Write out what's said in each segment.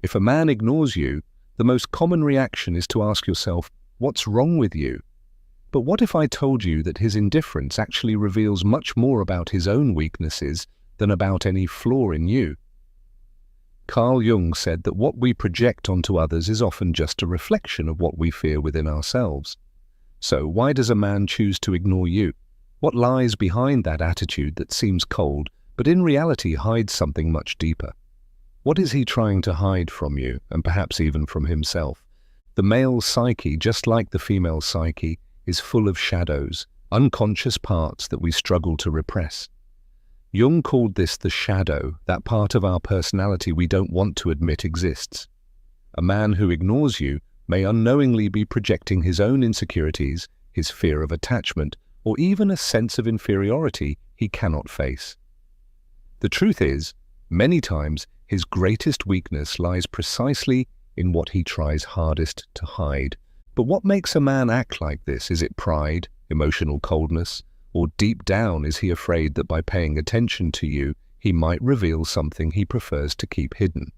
If a man ignores you, the most common reaction is to ask yourself, what's wrong with you? But what if I told you that his indifference actually reveals much more about his own weaknesses than about any flaw in you? Carl Jung said that what we project onto others is often just a reflection of what we fear within ourselves. So why does a man choose to ignore you? What lies behind that attitude that seems cold, but in reality hides something much deeper? What is he trying to hide from you, and perhaps even from himself? The male psyche, just like the female psyche, is full of shadows, unconscious parts that we struggle to repress. Jung called this the shadow, that part of our personality we don't want to admit exists. A man who ignores you may unknowingly be projecting his own insecurities, his fear of attachment, or even a sense of inferiority he cannot face. The truth is, many times, his greatest weakness lies precisely in what he tries hardest to hide. But what makes a man act like this? Is it pride, emotional coldness, or deep down is he afraid that by paying attention to you, he might reveal something he prefers to keep hidden?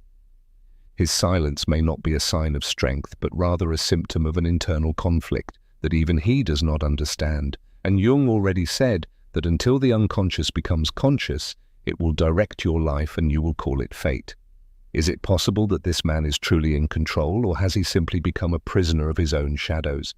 His silence may not be a sign of strength, but rather a symptom of an internal conflict that even he does not understand. And Jung already said that until the unconscious becomes conscious, it will direct your life and you will call it fate. Is it possible that this man is truly in control, or has he simply become a prisoner of his own shadows?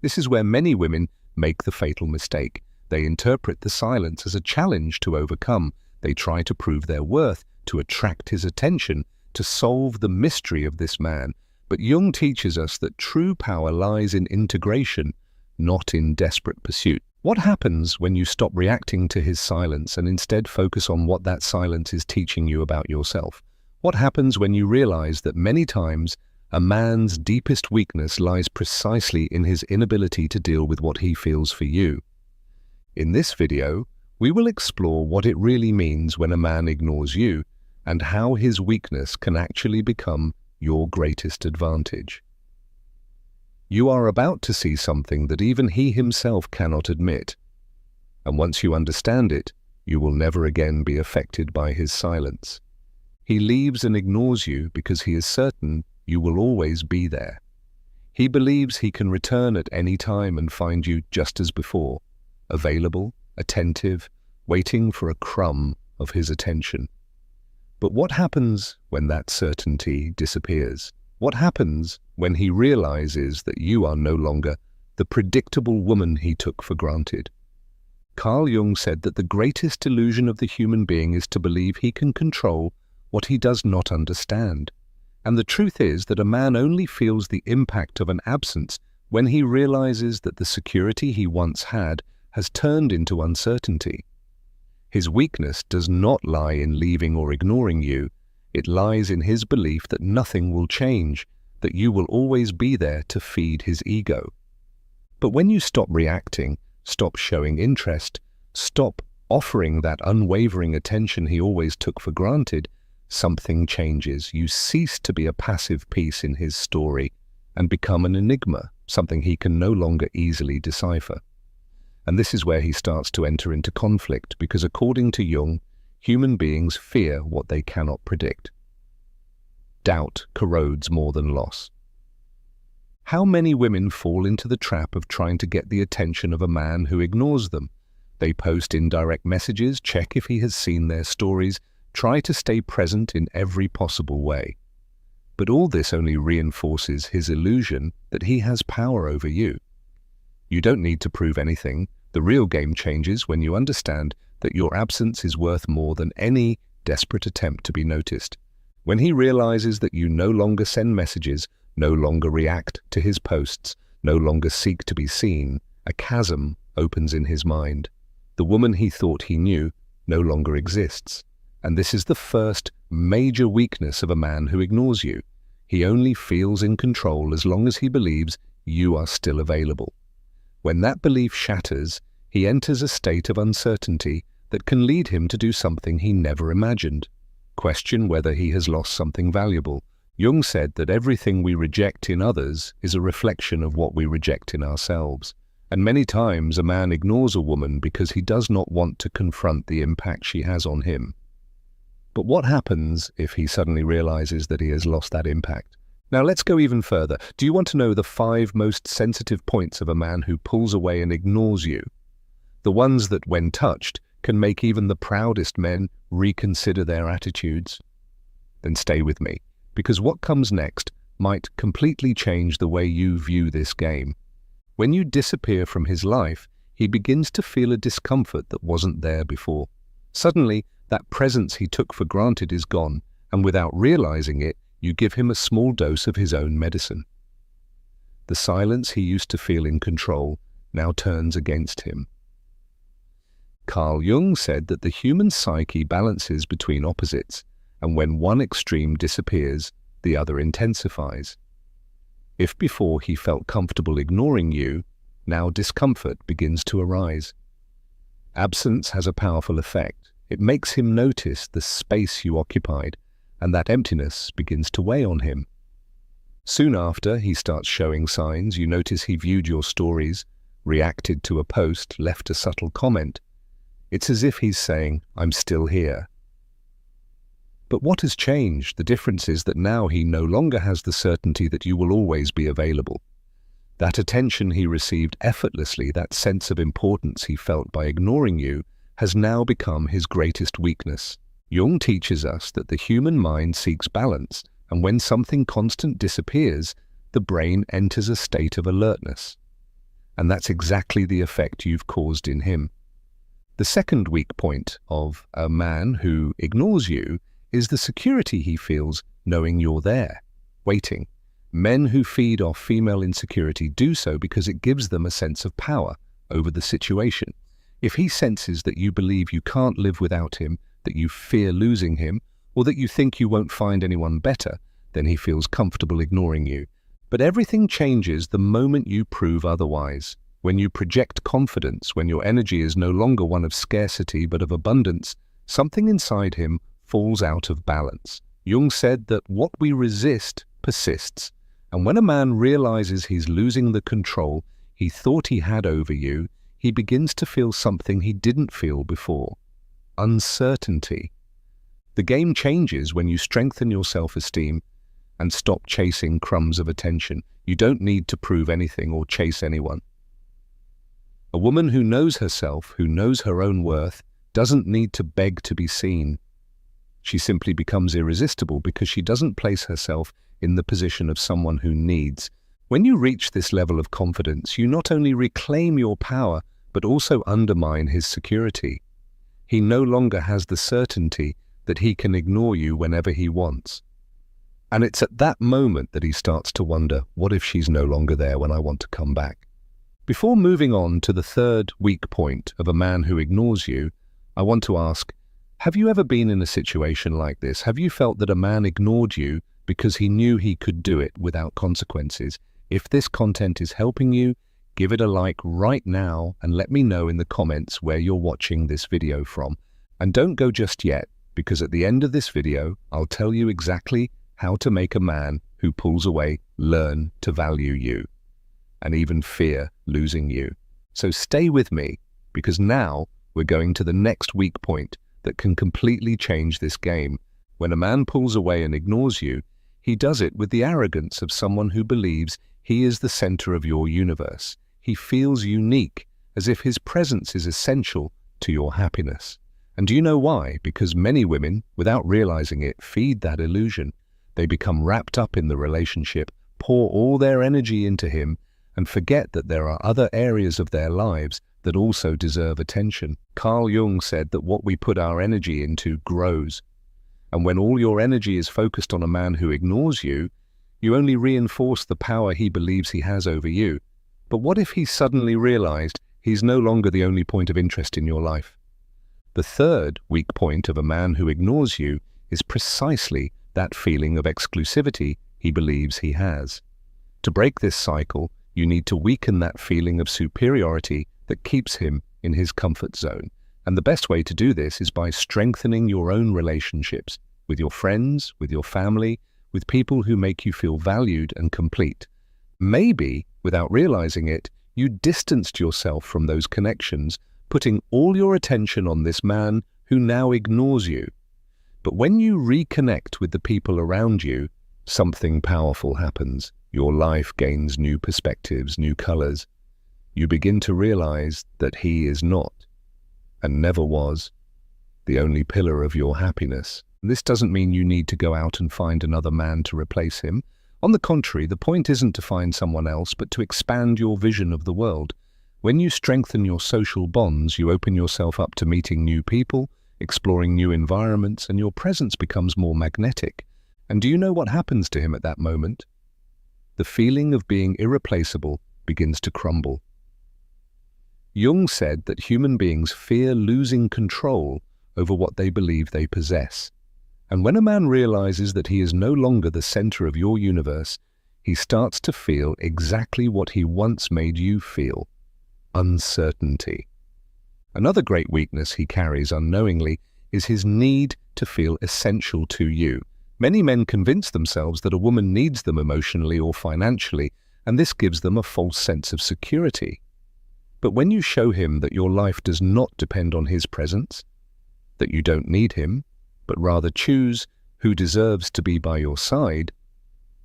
This is where many women make the fatal mistake. They interpret the silence as a challenge to overcome. They try to prove their worth, to attract his attention, to solve the mystery of this man. But Jung teaches us that true power lies in integration, not in desperate pursuit. What happens when you stop reacting to his silence and instead focus on what that silence is teaching you about yourself? What happens when you realize that many times a man's deepest weakness lies precisely in his inability to deal with what he feels for you? In this video, we will explore what it really means when a man ignores you and how his weakness can actually become your greatest advantage. You are about to see something that even he himself cannot admit. And once you understand it, you will never again be affected by his silence. He leaves and ignores you because he is certain you will always be there. He believes he can return at any time and find you just as before, available, attentive, waiting for a crumb of his attention. But what happens when that certainty disappears? What happens when he realizes that you are no longer the predictable woman he took for granted? Carl Jung said that the greatest illusion of the human being is to believe he can control what he does not understand. And the truth is that a man only feels the impact of an absence when he realizes that the security he once had has turned into uncertainty. His weakness does not lie in leaving or ignoring you. It lies in his belief that nothing will change, that you will always be there to feed his ego. But when you stop reacting, stop showing interest, stop offering that unwavering attention he always took for granted, something changes. You cease to be a passive piece in his story and become an enigma, something he can no longer easily decipher. And this is where he starts to enter into conflict, because according to Jung, human beings fear what they cannot predict. Doubt corrodes more than loss. How many women fall into the trap of trying to get the attention of a man who ignores them? They post indirect messages, check if he has seen their stories, try to stay present in every possible way. But all this only reinforces his illusion that he has power over you. You don't need to prove anything. The real game changes when you understand that your absence is worth more than any desperate attempt to be noticed. When he realizes that you no longer send messages, no longer react to his posts, no longer seek to be seen, a chasm opens in his mind. The woman he thought he knew no longer exists. And this is the first major weakness of a man who ignores you. He only feels in control as long as he believes you are still available. When that belief shatters, he enters a state of uncertainty that can lead him to do something he never imagined. Question whether he has lost something valuable. Jung said that everything we reject in others is a reflection of what we reject in ourselves. And many times a man ignores a woman because he does not want to confront the impact she has on him. But what happens if he suddenly realizes that he has lost that impact? Now let's go even further. Do you want to know the 5 most sensitive points of a man who pulls away and ignores you? The ones that, when touched, can make even the proudest men reconsider their attitudes? Then stay with me, because what comes next might completely change the way you view this game. When you disappear from his life, he begins to feel a discomfort that wasn't there before. Suddenly, that presence he took for granted is gone, and without realizing it, you give him a small dose of his own medicine. The silence he used to feel in control now turns against him. Carl Jung said that the human psyche balances between opposites, and when one extreme disappears, the other intensifies. If before he felt comfortable ignoring you, now discomfort begins to arise. Absence has a powerful effect. It makes him notice the space you occupied, and that emptiness begins to weigh on him. Soon after, he starts showing signs. You notice he viewed your stories, reacted to a post, left a subtle comment. It's as if he's saying, "I'm still here." But what has changed? The difference is that now he no longer has the certainty that you will always be available. That attention he received effortlessly, that sense of importance he felt by ignoring you, has now become his greatest weakness. Jung teaches us that the human mind seeks balance, and when something constant disappears, the brain enters a state of alertness. And that's exactly the effect you've caused in him. The second weak point of a man who ignores you is the security he feels knowing you're there, waiting. Men who feed off female insecurity do so because it gives them a sense of power over the situation. If he senses that you believe you can't live without him, that you fear losing him, or that you think you won't find anyone better, then he feels comfortable ignoring you. But everything changes the moment you prove otherwise. When you project confidence, when your energy is no longer one of scarcity but of abundance, something inside him falls out of balance. Jung said that what we resist persists, and when a man realizes he's losing the control he thought he had over you, he begins to feel something he didn't feel before: uncertainty. The game changes when you strengthen your self-esteem and stop chasing crumbs of attention. You don't need to prove anything or chase anyone. A woman who knows herself, who knows her own worth, doesn't need to beg to be seen. She simply becomes irresistible because she doesn't place herself in the position of someone who needs. When you reach this level of confidence, you not only reclaim your power, but also undermine his security. He no longer has the certainty that he can ignore you whenever he wants. And it's at that moment that he starts to wonder, what if she's no longer there when I want to come back? Before moving on to the third weak point of a man who ignores you, I want to ask, have you ever been in a situation like this? Have you felt that a man ignored you because he knew he could do it without consequences? If this content is helping you, give it a like right now and let me know in the comments where you're watching this video from. And don't go just yet, because at the end of this video, I'll tell you exactly how to make a man who pulls away learn to value you and even fear losing you. So stay with me, because now we're going to the next weak point that can completely change this game. When a man pulls away and ignores you, he does it with the arrogance of someone who believes he is the center of your universe. He feels unique, as if his presence is essential to your happiness. And do you know why? Because many women, without realizing it, feed that illusion. They become wrapped up in the relationship, pour all their energy into him, and forget that there are other areas of their lives that also deserve attention. Carl Jung said that what we put our energy into grows. And when all your energy is focused on a man who ignores you, you only reinforce the power he believes he has over you. But what if he suddenly realized he's no longer the only point of interest in your life? The third weak point of a man who ignores you is precisely that feeling of exclusivity he believes he has. To break this cycle, you need to weaken that feeling of superiority that keeps him in his comfort zone. And the best way to do this is by strengthening your own relationships with your friends, with your family, with people who make you feel valued and complete. Maybe, without realizing it, you distanced yourself from those connections, putting all your attention on this man who now ignores you. But when you reconnect with the people around you, something powerful happens. Your life gains new perspectives, new colors. You begin to realize that he is not, and never was, the only pillar of your happiness. This doesn't mean you need to go out and find another man to replace him. On the contrary, the point isn't to find someone else, but to expand your vision of the world. When you strengthen your social bonds, you open yourself up to meeting new people, exploring new environments, and your presence becomes more magnetic. And do you know what happens to him at that moment? The feeling of being irreplaceable begins to crumble. Jung said that human beings fear losing control over what they believe they possess. And when a man realizes that he is no longer the center of your universe, he starts to feel exactly what he once made you feel: uncertainty. Another great weakness he carries unknowingly is his need to feel essential to you. Many men convince themselves that a woman needs them emotionally or financially, and this gives them a false sense of security. But when you show him that your life does not depend on his presence, that you don't need him, but rather choose who deserves to be by your side,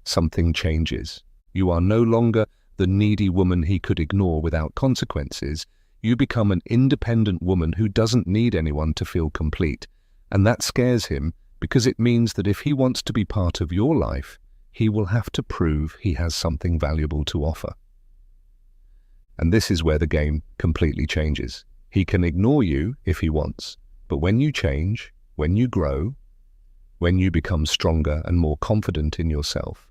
something changes. You are no longer the needy woman he could ignore without consequences. You become an independent woman who doesn't need anyone to feel complete. And that scares him because it means that if he wants to be part of your life, he will have to prove he has something valuable to offer. And this is where the game completely changes. He can ignore you if he wants, but when you change, when you grow, when you become stronger and more confident in yourself,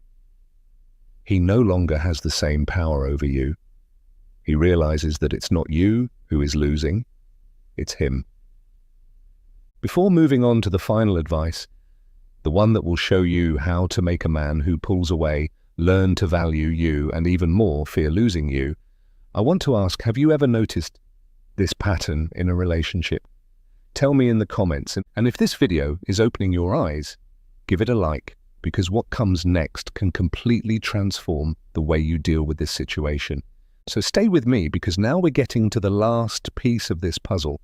he no longer has the same power over you. He realizes that it's not you who is losing, it's him. Before moving on to the final advice, the one that will show you how to make a man who pulls away learn to value you and even more fear losing you, I want to ask, have you ever noticed this pattern in a relationship? Tell me in the comments, and if this video is opening your eyes, give it a like, because what comes next can completely transform the way you deal with this situation. So stay with me, because now we're getting to the last piece of this puzzle.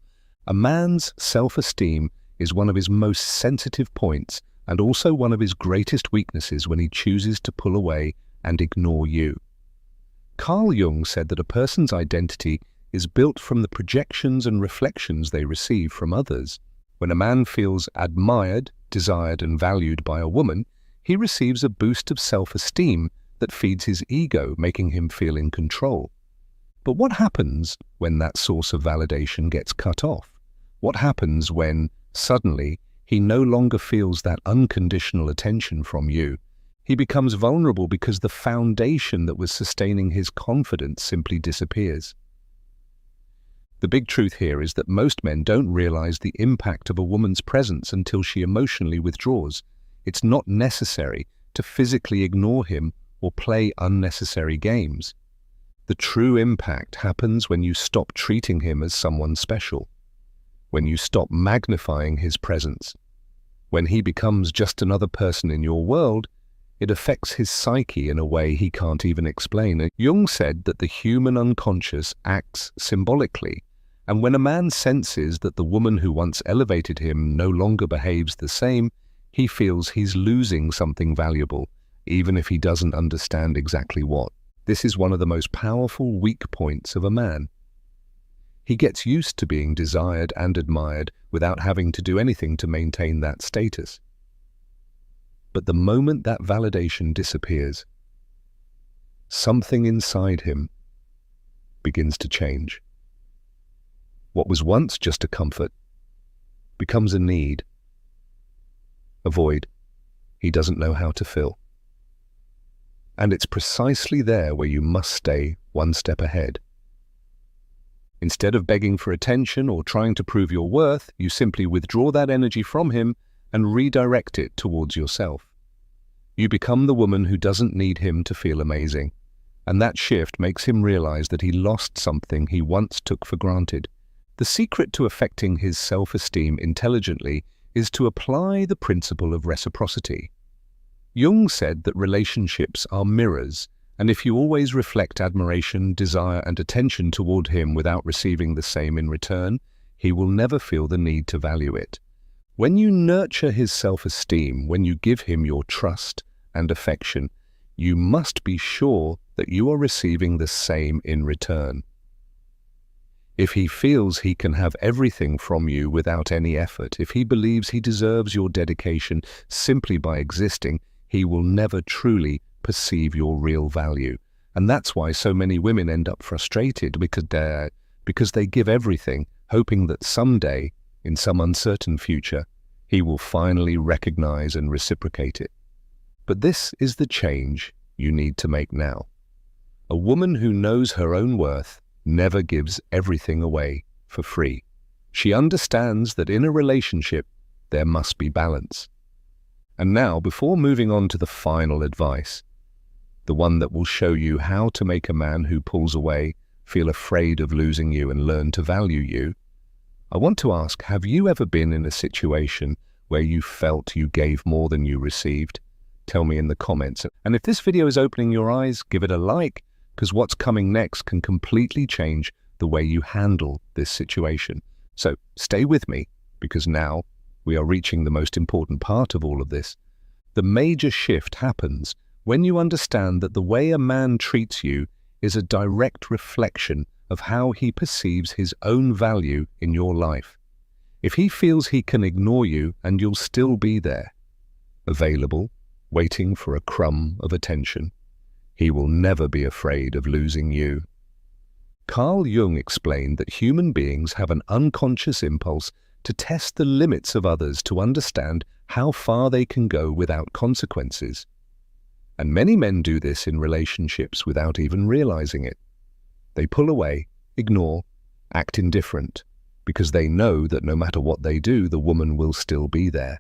A man's self-esteem is one of his most sensitive points and also one of his greatest weaknesses when he chooses to pull away and ignore you. Carl Jung said that a person's identity is built from the projections and reflections they receive from others. When a man feels admired, desired, and valued by a woman, he receives a boost of self-esteem that feeds his ego, making him feel in control. But what happens when that source of validation gets cut off? What happens when, suddenly, he no longer feels that unconditional attention from you? He becomes vulnerable because the foundation that was sustaining his confidence simply disappears. The big truth here is that most men don't realize the impact of a woman's presence until she emotionally withdraws. It's not necessary to physically ignore him or play unnecessary games. The true impact happens when you stop treating him as someone special, when you stop magnifying his presence. When he becomes just another person in your world, it affects his psyche in a way he can't even explain. Jung said that the human unconscious acts symbolically, and when a man senses that the woman who once elevated him no longer behaves the same, he feels he's losing something valuable, even if he doesn't understand exactly what. This is one of the most powerful weak points of a man. He gets used to being desired and admired without having to do anything to maintain that status. But the moment that validation disappears, something inside him begins to change. What was once just a comfort becomes a need, a void he doesn't know how to fill. And it's precisely there where you must stay one step ahead. Instead of begging for attention or trying to prove your worth, you simply withdraw that energy from him and redirect it towards yourself. You become the woman who doesn't need him to feel amazing, and that shift makes him realize that he lost something he once took for granted. The secret to affecting his self-esteem intelligently is to apply the principle of reciprocity. Jung said that relationships are mirrors, and if you always reflect admiration, desire, and attention toward him without receiving the same in return, he will never feel the need to value it. When you nurture his self-esteem, when you give him your trust and affection, you must be sure that you are receiving the same in return. If he feels he can have everything from you without any effort, if he believes he deserves your dedication simply by existing, he will never truly perceive your real value. And that's why so many women end up frustrated because they give everything, hoping that someday, in some uncertain future, he will finally recognize and reciprocate it. But this is the change you need to make now. A woman who knows her own worth never gives everything away for free. She understands that in a relationship, there must be balance. And now, before moving on to the final advice, the one that will show you how to make a man who pulls away feel afraid of losing you and learn to value you, I want to ask, have you ever been in a situation where you felt you gave more than you received? Tell me in the comments. And if this video is opening your eyes, give it a like, because what's coming next can completely change the way you handle this situation. So stay with me, because now we are reaching the most important part of all of this. The major shift happens when you understand that the way a man treats you is a direct reflection of how he perceives his own value in your life. If he feels he can ignore you and you'll still be there, available, waiting for a crumb of attention, he will never be afraid of losing you. Carl Jung explained that human beings have an unconscious impulse to test the limits of others to understand how far they can go without consequences. And many men do this in relationships without even realizing it. They pull away, ignore, act indifferent, because they know that no matter what they do, the woman will still be there.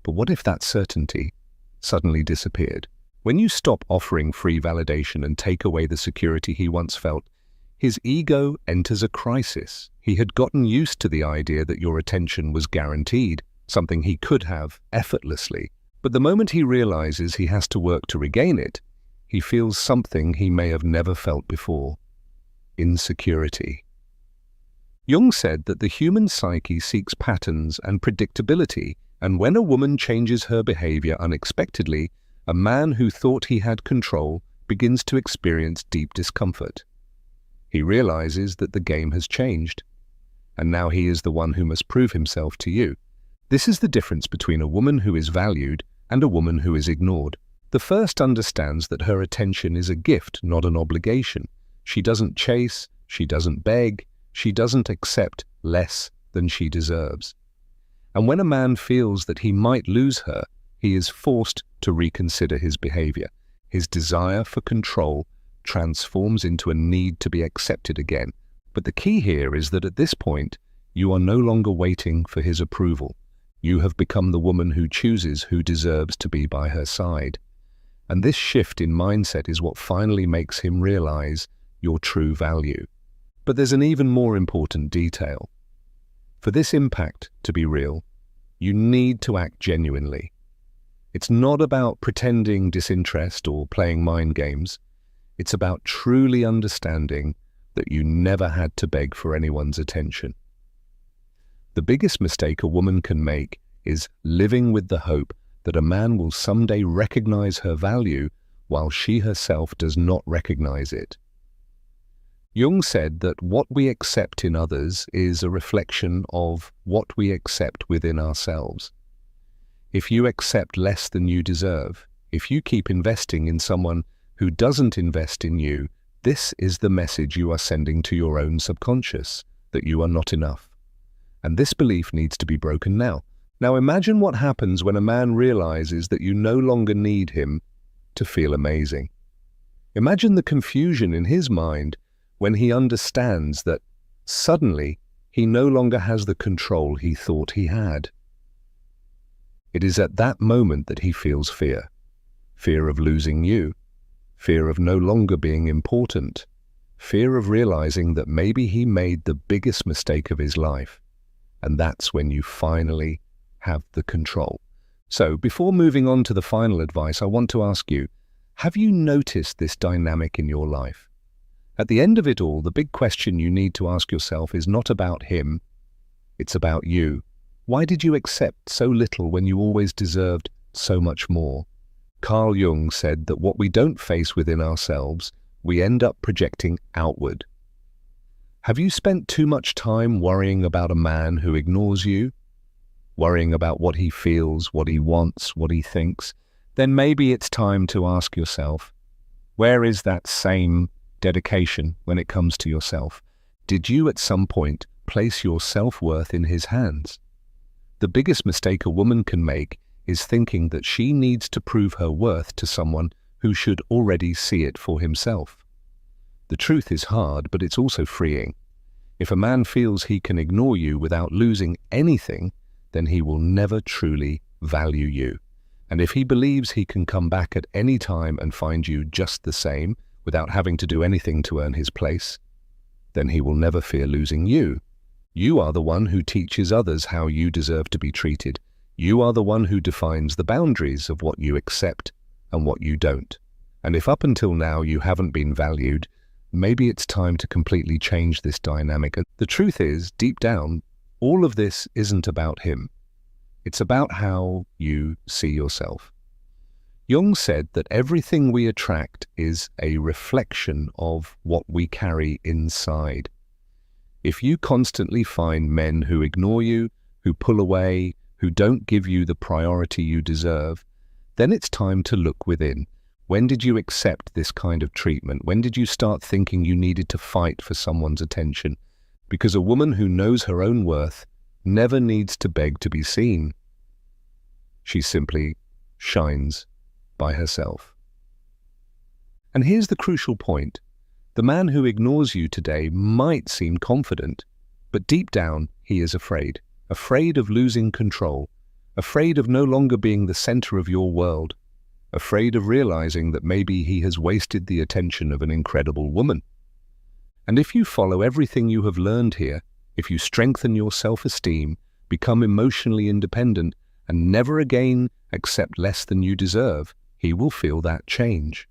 But what if that certainty suddenly disappeared? When you stop offering free validation and take away the security he once felt, his ego enters a crisis. He had gotten used to the idea that your attention was guaranteed, something he could have effortlessly. But the moment he realizes he has to work to regain it, he feels something he may have never felt before: insecurity. Jung said that the human psyche seeks patterns and predictability, and when a woman changes her behavior unexpectedly, a man who thought he had control begins to experience deep discomfort. He realizes that the game has changed, and now he is the one who must prove himself to you. This is the difference between a woman who is valued and a woman who is ignored. The first understands that her attention is a gift, not an obligation. She doesn't chase, she doesn't beg, she doesn't accept less than she deserves. And when a man feels that he might lose her, he is forced to reconsider his behavior. His desire for control transforms into a need to be accepted again. But the key here is that at this point, you are no longer waiting for his approval. You have become the woman who chooses who deserves to be by her side. And this shift in mindset is what finally makes him realize your true value. But there's an even more important detail. For this impact to be real, you need to act genuinely. It's not about pretending disinterest or playing mind games. It's about truly understanding that you never had to beg for anyone's attention. The biggest mistake a woman can make is living with the hope that a man will someday recognize her value while she herself does not recognize it. Jung said that what we accept in others is a reflection of what we accept within ourselves. If you accept less than you deserve, if you keep investing in someone who doesn't invest in you, this is the message you are sending to your own subconscious, that you are not enough. And this belief needs to be broken now. Now imagine what happens when a man realizes that you no longer need him to feel amazing. Imagine the confusion in his mind when he understands that suddenly he no longer has the control he thought he had. It is at that moment that he feels fear. Fear of losing you. Fear of no longer being important. Fear of realizing that maybe he made the biggest mistake of his life. And that's when you finally have the control. So, before moving on to the final advice, I want to ask you, have you noticed this dynamic in your life? At the end of it all, the big question you need to ask yourself is not about him, it's about you. Why did you accept so little when you always deserved so much more? Carl Jung said that what we don't face within ourselves, we end up projecting outward. Have you spent too much time worrying about a man who ignores you? Worrying about what he feels, what he wants, what he thinks? Then maybe it's time to ask yourself, where is that same dedication when it comes to yourself? Did you at some point place your self-worth in his hands? The biggest mistake a woman can make is thinking that she needs to prove her worth to someone who should already see it for himself. The truth is hard, but it's also freeing. If a man feels he can ignore you without losing anything, then he will never truly value you. And if he believes he can come back at any time and find you just the same, without having to do anything to earn his place, then he will never fear losing you. You are the one who teaches others how you deserve to be treated. You are the one who defines the boundaries of what you accept and what you don't. And if up until now you haven't been valued, maybe it's time to completely change this dynamic. The truth is, deep down, all of this isn't about him. It's about how you see yourself. Jung said that everything we attract is a reflection of what we carry inside. If you constantly find men who ignore you, who pull away, who don't give you the priority you deserve, then it's time to look within. When did you accept this kind of treatment? When did you start thinking you needed to fight for someone's attention? Because a woman who knows her own worth never needs to beg to be seen. She simply shines by herself. And here's the crucial point. The man who ignores you today might seem confident, but deep down he is afraid. Afraid of losing control. Afraid of no longer being the center of your world. Afraid of realizing that maybe he has wasted the attention of an incredible woman. And if you follow everything you have learned here, if you strengthen your self-esteem, become emotionally independent, and never again accept less than you deserve, he will feel that change.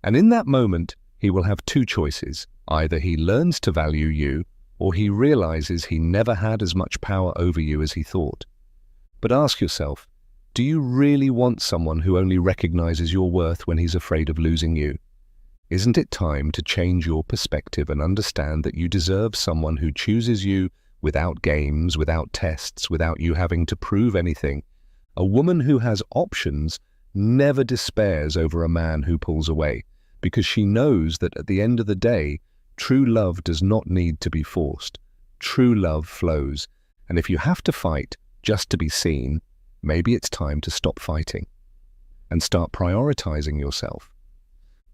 And in that moment, he will have two choices. Either he learns to value you, or he realizes he never had as much power over you as he thought. But ask yourself, do you really want someone who only recognizes your worth when he's afraid of losing you? Isn't it time to change your perspective and understand that you deserve someone who chooses you without games, without tests, without you having to prove anything? A woman who has options never despairs over a man who pulls away, because she knows that at the end of the day, true love does not need to be forced. True love flows. And if you have to fight just to be seen, maybe it's time to stop fighting and start prioritizing yourself.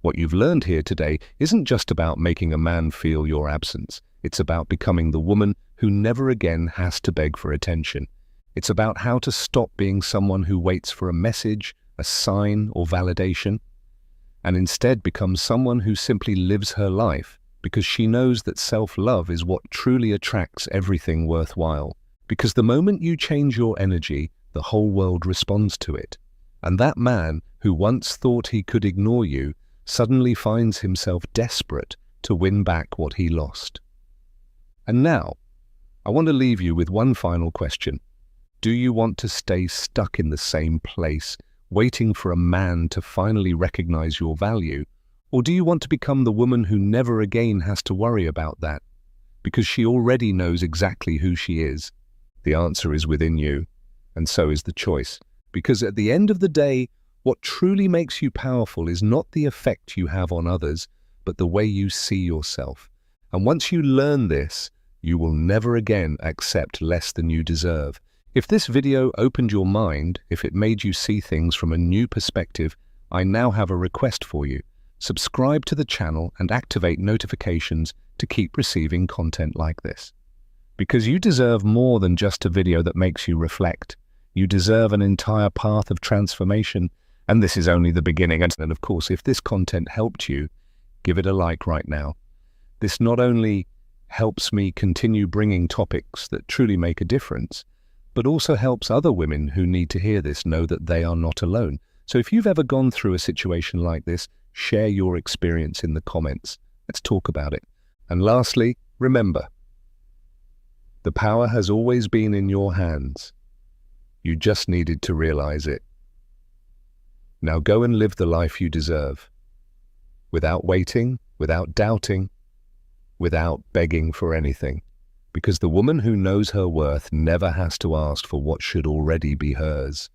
What you've learned here today isn't just about making a man feel your absence. It's about becoming the woman who never again has to beg for attention. It's about how to stop being someone who waits for a message, a sign, or validation, and instead become someone who simply lives her life because she knows that self-love is what truly attracts everything worthwhile. Because the moment you change your energy, the whole world responds to it. And that man who once thought he could ignore you suddenly finds himself desperate to win back what he lost. And now, I want to leave you with one final question. Do you want to stay stuck in the same place, waiting for a man to finally recognize your value? Or do you want to become the woman who never again has to worry about that, because she already knows exactly who she is? The answer is within you, and so is the choice. Because at the end of the day, what truly makes you powerful is not the effect you have on others, but the way you see yourself. And once you learn this, you will never again accept less than you deserve. If this video opened your mind, if it made you see things from a new perspective, I now have a request for you. Subscribe to the channel and activate notifications to keep receiving content like this. Because you deserve more than just a video that makes you reflect. You deserve an entire path of transformation, and this is only the beginning. And of course, if this content helped you, give it a like right now. This not only helps me continue bringing topics that truly make a difference, but also helps other women who need to hear this know that they are not alone. So if you've ever gone through a situation like this, share your experience in the comments. Let's talk about it. And lastly, remember, The power has always been in your hands. You just needed to realize it. Now go and live the life you deserve. Without waiting, without doubting, without begging for anything. Because the woman who knows her worth never has to ask for what should already be hers.